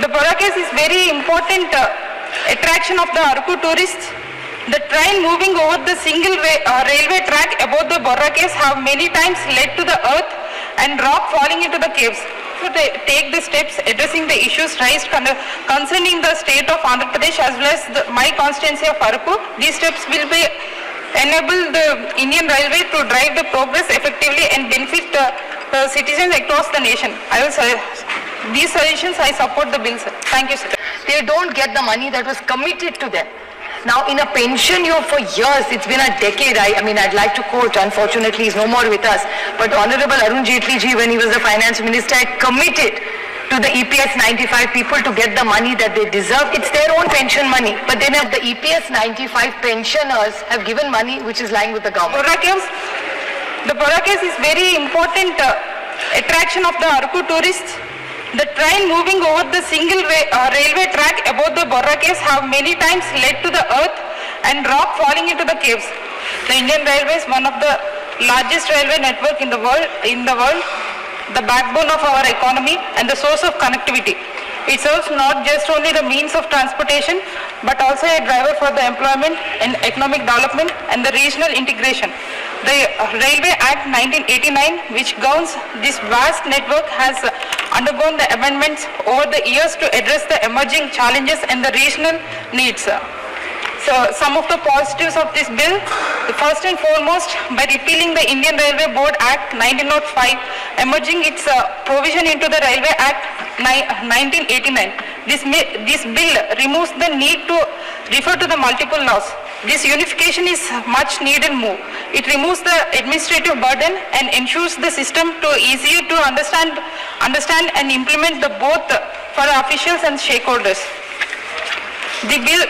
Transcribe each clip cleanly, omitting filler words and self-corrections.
The Borra Caves is very important attraction of the Araku tourists. The train moving over the single railway track above the Borra Caves have many times led to the earth and rock falling into the caves. To take the steps addressing the issues raised concerning the state of Andhra Pradesh as well as my constituency of Araku, these steps will be enable the Indian Railway to drive the progress effectively and benefit the citizens across the nation. These suggestions I support the bill, sir. Thank you, sir. They don't get the money that was committed to them. Now, in a pension year for years, it's been a decade. I mean, I'd like to quote, unfortunately, he's no more with us, but Honorable Arun Jaitley ji, when he was the finance minister, had committed to the EPS 95 people to get the money that they deserve. It's their own pension money, but then the EPS 95 pensioners have given money which is lying with the government. The Borra Caves is very important attraction of the Araku tourists. The train moving over the single railway track above the Borra Caves have many times led to the earth and rock falling into the caves. The Indian Railway is one of the largest railway network in the world, the backbone of our economy and the source of connectivity. It serves not just only the means of transportation, but also a driver for the employment and economic development and the regional integration. The Railway Act 1989, which governs this vast network, has undergone the amendments over the years to address the emerging challenges and the regional needs. So some of the positives of this bill, the first and foremost, by repealing the Indian Railway Board Act 1905, emerging its provision into the Railway Act 1989. This bill removes the need to refer to the multiple laws. This unification is much needed move. It removes the administrative burden and ensures the system to easier to understand and implement the both for officials and stakeholders. The bill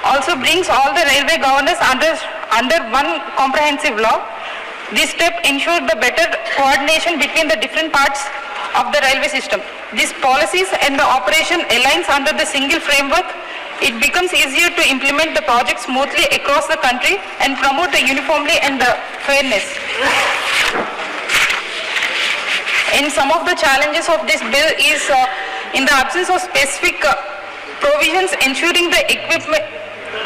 also brings all the railway governors under one comprehensive law. This step ensures the better coordination between the different parts of the railway system. These policies and the operation aligns under the single framework. It becomes easier to implement the project smoothly across the country and promote the uniformity and the fairness. In some of the challenges of this bill is in the absence of specific provisions ensuring the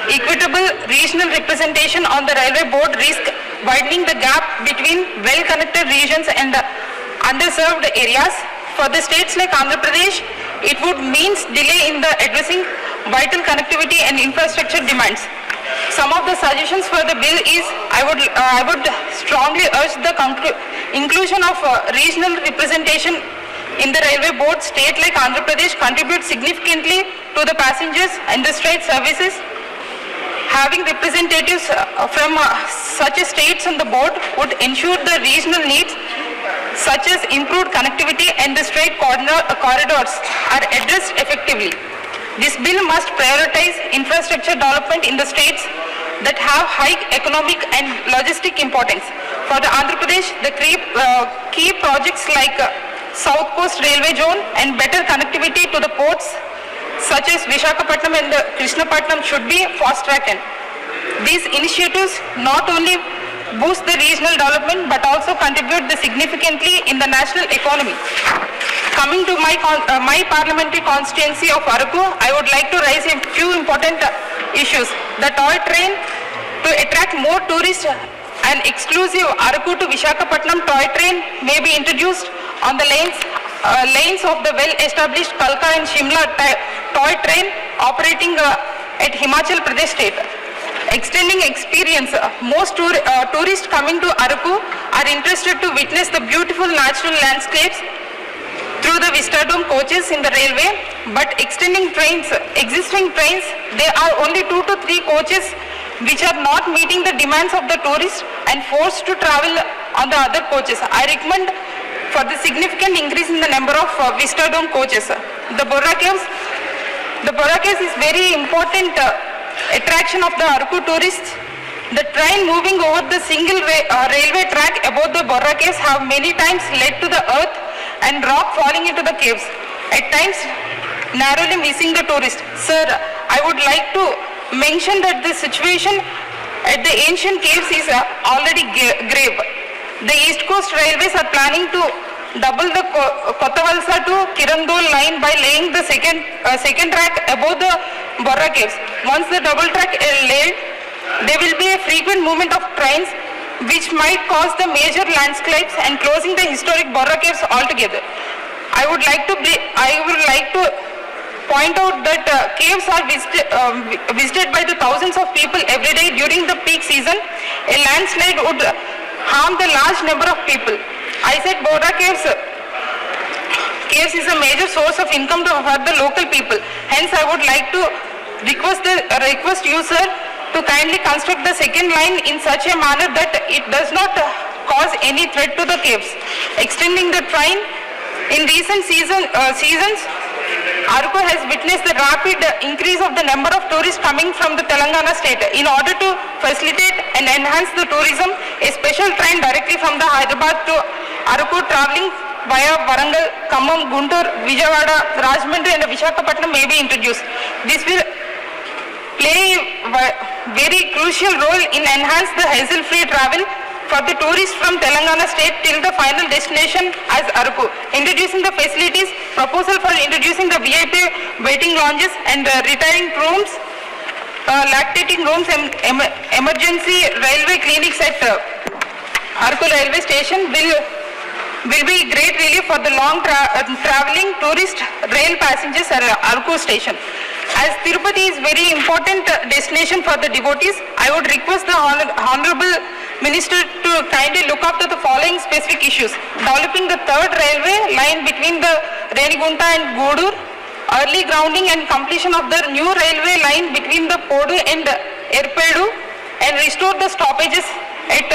equitable regional representation on the railway board risk widening the gap between well-connected regions and underserved areas. For the states like Andhra Pradesh, it would mean delay in the addressing vital connectivity and infrastructure demands. Some of the suggestions for the bill is I would strongly urge the inclusion of regional representation in the railway board. State like Andhra Pradesh contributes significantly to the passengers and the freight services. Having representatives from such states on the board would ensure the regional needs such as improved connectivity and the straight corridors are addressed effectively. This bill must prioritize infrastructure development in the states that have high economic and logistic importance. For the Andhra Pradesh, the key projects like South Coast Railway Zone and better connectivity to the ports such as Visakhapatnam and Krishnapatnam should be fast-tracked. These initiatives not only boost the regional development but also contribute significantly in the national economy. Coming to my parliamentary constituency of Araku, I would like to raise a few important issues. The toy train to attract more tourists, an exclusive Araku to Visakhapatnam toy train may be introduced on the lanes of the well-established Kalka and Shimla toy train operating at Himachal Pradesh state. Extending experience, most tourists coming to Araku are interested to witness the beautiful natural landscapes through the Vistadome coaches in the railway, but existing trains, there are only 2 to 3 coaches which are not meeting the demands of the tourists and forced to travel on the other coaches. I recommend for the significant increase in the number of Vistadome coaches. The Borra Caves is very important attraction of the Araku tourists. The train moving over the single railway track above the Borra Caves have many times led to the earth and rock falling into the caves, at times narrowly missing the tourist. Sir, I would like to mention that the situation at the ancient caves is already grave. The East Coast Railways are planning to double the Kottavalsa to Kirandul line by laying the second track above the Borra Caves. Once the double track is laid, there will be a frequent movement of trains which might cause the major landslides and closing the historic Borra Caves altogether. I would like to point out that caves are visited by the thousands of people every day during the peak season. A landslide would harm the large number of people. I said Borra Caves is a major source of income for the local people. Hence, I would like to request you, sir, to kindly construct the second line in such a manner that it does not cause any threat to the caves. Extending the train in recent seasons, Araku has witnessed the rapid increase of the number of tourists coming from the Telangana state. In order to facilitate and enhance the tourism, a special train directly from the Hyderabad to Araku travelling via Warangal, Khammam, Guntur, Vijayawada, Rajahmundry and Visakhapatnam may be introduced. This will play a very crucial role in enhance the hassle-free travel for the tourists from Telangana state till the final destination as Araku. Introducing the facilities, proposal for introducing the VIP waiting lounges and retiring rooms, lactating rooms and emergency railway clinics at Araku railway station will be great relief for the long travelling tourist rail passengers at Araku station. As Tirupati is very important destination for the devotees, I would request the Honorable Minister to kindly look after the following specific issues. Developing the third railway line between the Renigunta and Godur, early grounding and completion of the new railway line between the Podu and Erpedu, and restore the stoppages at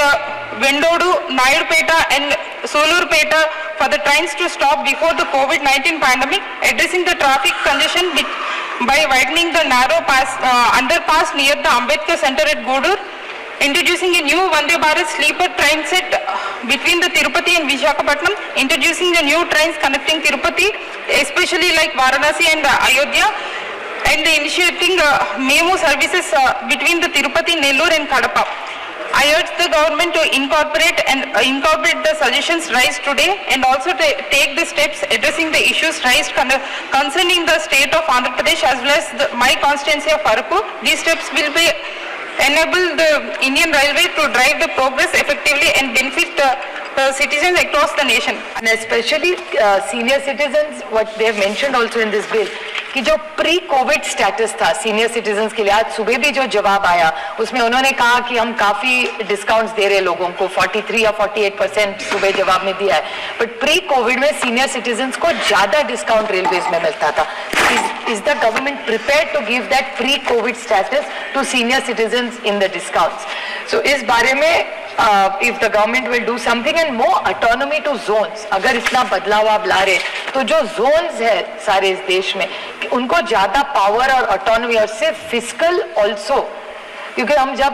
Vendodu, Nayurpeta and Solurpeta for the trains to stop before the COVID-19 pandemic, addressing the traffic congestion by widening the narrow underpass near the Ambedkar Center at Godur, introducing a new Vande Bharat sleeper train set between the Tirupati and Visakhapatnam, introducing the new trains connecting Tirupati, especially like Varanasi and Ayodhya, and initiating MEMU services between the Tirupati, Nellore and Kadapa. I urge the government to incorporate the suggestions raised today and also take the steps addressing the issues raised concerning the state of Andhra Pradesh as well as my constituency of Araku. These steps will enable the Indian Railway to drive the progress effectively and benefit citizens across the nation. And especially senior citizens, what they have mentioned also in this bill, कि जो pre Covid status था senior citizens के लिए, आज सुबह भी जो जवाब आया उसमें उन्होंने कहा कि हम काफी डिस्काउंट्स दे रहे लोगों को, 43 या 48% सुबह जवाब में दिया है, बट प्री कोविड में सीनियर सिटीजन्स को ज्यादा डिस्काउंट रेलवेज में मिलता था. Is the government prepared to give that pre-COVID status to senior citizens in the discounts? So इस बारे में if the government will do something and more autonomy to zones, अगर इतना बदलाव आप ला रहे तो जो zones है सारे इस देश में उनको ज्यादा पावर और ऑटोनॉमी और सिर्फ फिजिकल ऑल्सो, क्योंकि हम जब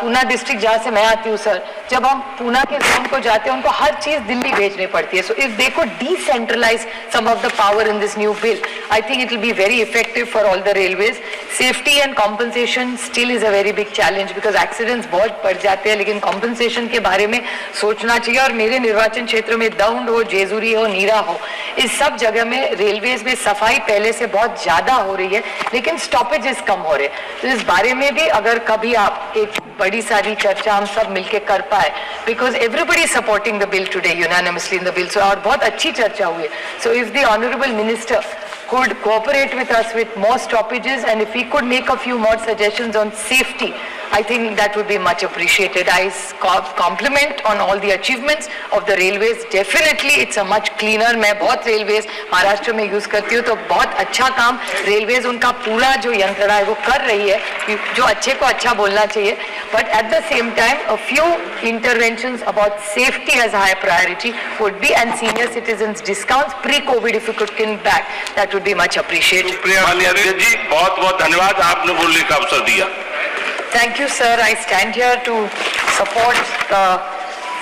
पूना डिस्ट्रिक्ट जहाँ से मैं आती हूँ सर, जब हम पूना के जोन को जाते हैं उनको हर चीज दिल्ली भेजनी पड़ती है. So if they go decentralise some of the power in this new bill, I think it will be very effective for all the railways. Safety and compensation still is a very big challenge because accidents बहुत बढ़ जाते हैं, लेकिन compensation के बारे में सोचना चाहिए. और मेरे निर्वाचन क्षेत्र में दौंड हो, जेजुरी हो, नीरा हो, इस सब जगह में रेलवेज में सफाई पहले से बहुत ज्यादा हो रही है, लेकिन स्टॉपेजेस कम हो रहे. तो इस बारे में भी अगर कभी आप एक बड़ी सारी चर्चा हम सब मिलके कर पाए, because everybody supporting the bill today unanimously in the bill, और बहुत अच्छी चर्चा हुई है. So if the honourable minister could cooperate with us with more stoppages and if we could make a few more suggestions on safety, I think that would be much appreciated. I compliment on all the achievements of the railways. Definitely it's a much cleaner. मैं बहुत railways Maharashtra में use करती हूँ, तो बहुत अच्छा काम railways उनका पूरा जो यंत्रणा है वो कर रही है, जो अच्छे को अच्छा बोलना चाहिए. But at the same time, a few interventions about safety as high priority would be, and senior citizens discounts pre-COVID if you could come back, that would be much appreciated. Supriya जी बहुत बहुत धन्यवाद, आपने बोलने का अवसर दिया. Thank you, sir. I stand here to support the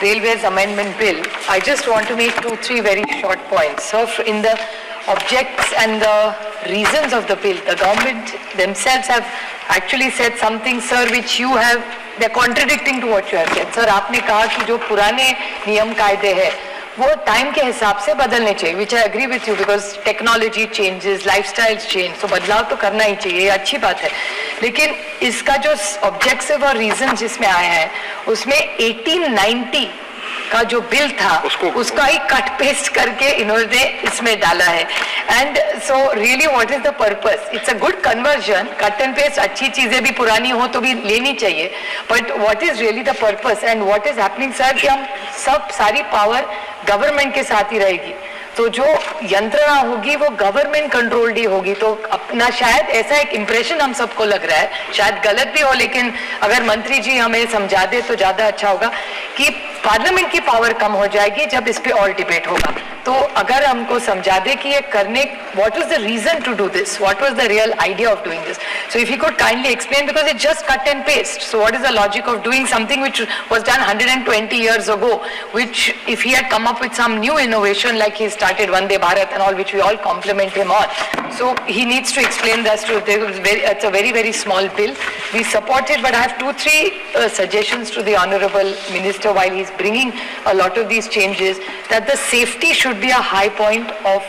Railways Amendment Bill. I just want to make 2-3 very short points. So, in the objects and the reasons of the bill, the government themselves have actually said something, sir, which you have, they're contradicting to what you have said. Sir, आपने कहा कि जो पुराने नियम कायदे हैं वो time के हिसाब से बदलने चाहिए, which I agree with you, because technology changes, lifestyles change, तो बदलाव तो करना ही चाहिए, ये अच्छी बात है। लेकिन इसका जो ऑब्जेक्टिव और रीजन जिसमें आया है उसमें 1890 का जो बिल था उसका ही कट पेस्ट करके इन्होंने इसमें डाला है। And so really what is the purpose? It's a good conversion, cut and paste, अच्छी चीजें भी पुरानी हो तो भी लेनी चाहिए, but what is really the purpose and what is happening sir कि हम सब सारी पावर गवर्नमेंट के साथ ही रहेगी, तो जो यंत्रणा होगी वो गवर्नमेंट कंट्रोल्ड ही होगी। तो अपना शायद ऐसा एक इंप्रेशन हम सबको लग रहा है, शायद गलत भी हो, लेकिन अगर मंत्री जी हमें समझा दे तो ज्यादा अच्छा होगा कि पार्लियामेंट की पावर कम हो जाएगी जब इस पे और डिबेट होगा। तो अगर हमको समझा दे कि ये करने, what was the reason to do this, what was the real idea of doing this, so if you could kindly explain, because it just cut and paste, so what is the logic of doing something which was done 120 years ago, which if he had come up with some new innovation like he started Vande Bharat and all, which we all compliment him on, so he needs to explain that to it's a very very small bill, we support it, but I have 2-3 suggestions to the honorable minister while he is bringing a lot of these changes, that the safety should be a high point of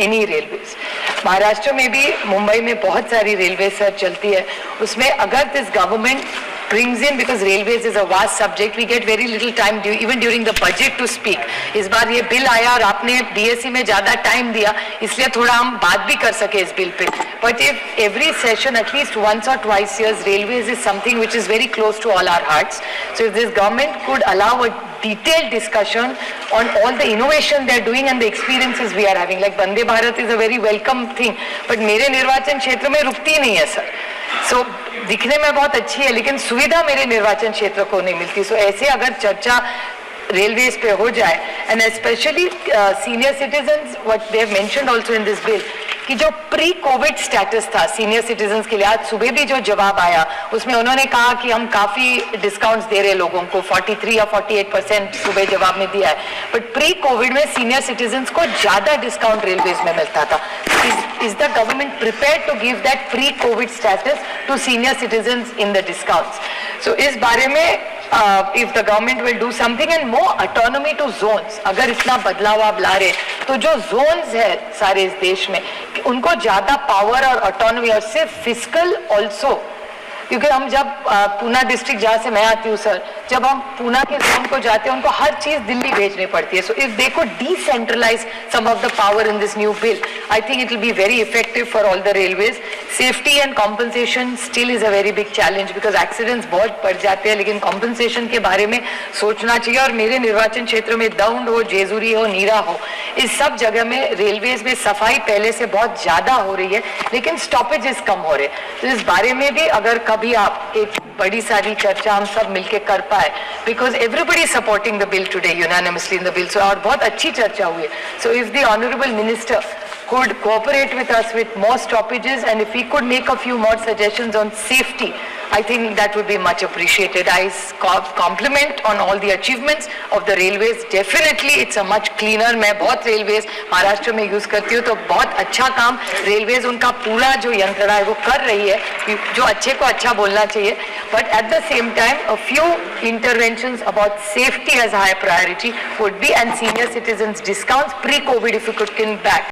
any railways. Maharashtra में भी, मुंबई में बहुत सारी railway sir चलती है, उसमें अगर this government brings in, because railways is a vast subject, we get very little time even during the budget to speak. इस बार ये बिल आया और आपने बीएससी में ज्यादा टाइम दिया, इसलिए थोड़ा हम बात भी कर सके इस bill pay, but if every session at least once or twice years, railways is something which is very close to all our hearts, so if this government could allow a detailed discussion on all the innovation they are doing and the experiences we are having, like Vande Bharat is a very welcome thing, but मेरे निर्वाचन क्षेत्र में रुकती नहीं है sir, सो दिखने में बहुत अच्छी है लेकिन सुविधा मेरे निर्वाचन क्षेत्र को नहीं मिलती। सो ऐसे अगर चर्चा रेलवेज पे हो जाए, and specially senior citizens, what they have mentioned also in this bill, कि जो प्री कोविड स्टेटस था सीनियर सिटीजन्स के लिए, आज सुबह भी जो जवाब आया उसमें उन्होंने कहा कि हम काफी डिस्काउंट्स दे रहे लोगों को, 43 या 48% सुबह जवाब में दिया है, बट प्री कोविड में सीनियर सिटीजन्स को ज्यादा डिस्काउंट रेलवेज में मिलता था। Is the government prepared to give that pre-COVID status to senior citizens in the discounts? So इस बारे में if the government will do something and more autonomy to zones, अगर इतना बदलाव आप ला रहे तो जो zones है सारे इस देश में उनको ज्यादा पावर और ऑटोनॉमी, और सिर्फ फिजिकल ऑल्सो, क्योंकि हम जब पूना डिस्ट्रिक्ट जहाँ से मैं आती हूँ सर, जब हम पूना के जोन को जाते हैं उनको हर चीज दिल्ली भेजनी पड़ती है, so if they go decentralise some of the power in this new bill, I think it will be very effective for all the railways. Safety and compensation still is a very big challenge, because accidents बहुत बढ़ जाते हैं, लेकिन compensation के बारे में सोचना चाहिए। और मेरे निर्वाचन क्षेत्र में दौंड हो, जेजुरी हो, नीरा हो, इस सब जगह में रेलवेज में सफाई पहले से बहुत ज्यादा हो रही है, लेकिन स्टॉपेजेस कम हो रहे, तो इस बारे में भी अगर कभी आप एक बड़ी सारी चर्चा हम सब मिलके कर पाए, because everybody supporting the bill today unanimously in the bill, so और बहुत अच्छी चर्चा हुई है। So if the honourable minister could cooperate with us with more stoppages, and if we could make a few more suggestions on safety, I think that would be much appreciated. I compliment on all the achievements of the railways. Definitely it's a much cleaner, मैं बहुत railways Maharashtra में use करती हूँ, तो बहुत अच्छा काम railways उनका पूरा जो यंत्रणा है वो कर रही है, जो अच्छे को अच्छा बोलना चाहिए, but at the same time a few interventions about safety as high priority would be, and senior citizens discounts pre-COVID if you could come back.